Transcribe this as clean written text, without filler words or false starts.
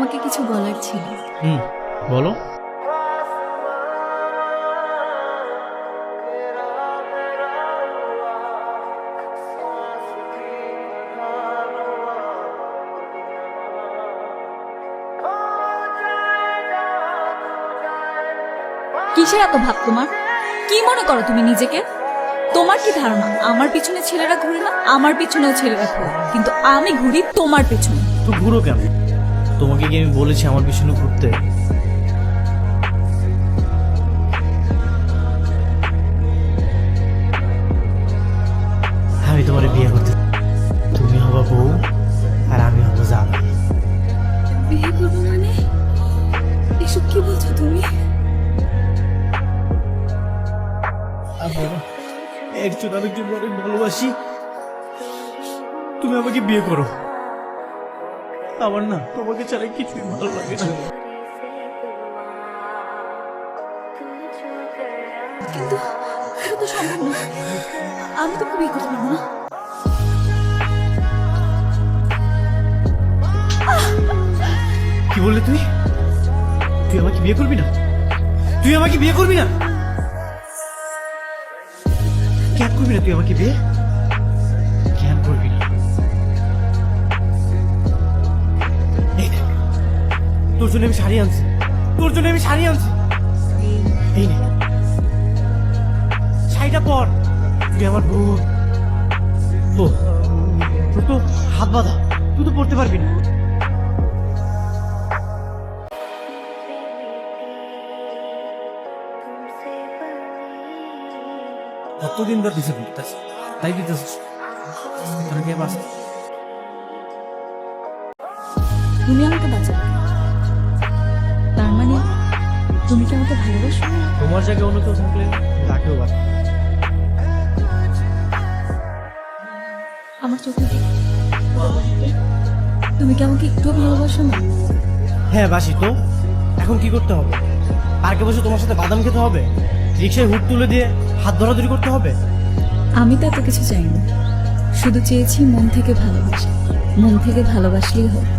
তোমাকে কিছু বলার ছিল। বলো। কিসের এত ভাব তোমার? কি মনে করো তুমি নিজেকে? তোমার কি ধারণা আমার পিছনে ছেলেরা ঘুরে না? আমার পিছনেও ছেলেরা ঘুরে, কিন্তু আমি ঘুরি তোমার পিছনে। তো ঘুরো কেন? তোমাকে কি আমি বলেছি আমার পিছনে ঘুরতে? আমি তোমার বিয়ে করতে, তুমি হবা বউ আর আমি হব জামাই। বিয়ে করবো মানে? এসব কি বলছো তুমি? একজন আরেকজন অনেক ভালোবাসি, তুমি আমাকে বিয়ে করো। আমার না তোমাকে ছাড়া কিছুই ভালো লাগে না। কিন্তু এটা তো সম্ভব না, আমি তোকে বিয়ে করতে পারবো না। কি বললি তুই? তুই আমাকে বিয়ে করবি না? তুই আমাকে বিয়ে করবি না? কেন করবি না তুই আমাকে বিয়ে? কেন করবি না? এই দেখ, তোর জন্য আমি শাড়ি আনছি, তোর জন্য আমি শাড়ি আনছি। এই নে শাড়িটা পর, তুই আমার বউ। তো তোর তো হাত বাঁধা, তুই তো পড়তে পারবি না। কতদিন ধর দিছে দিতেছে, তাই দিতেছিস তোকে বাস। তুমি আমাকে বাঁচাবে, তার মানে তুমি কি আমাকে ভালোবাসো? তোমার জায়গায় অন্য কেউ থাকলে তাকেও বাস। আমার চোখে কি? তুমি কি আমাকে একটু ভালোবাসো না? হ্যাঁ বাসি তো। এখন কি করতে হবে? পার্কে বসে তোমার সাথে বাদাম খেতে হবে? রিক্সায় হুট তুলে দিয়ে হাত ধরাধরি করতে হবে? আমি তো এত কিছু চাই না, শুধু চেয়েছি মন থেকে ভালোবাসা। মন থেকে ভালোবাসলেই হবে।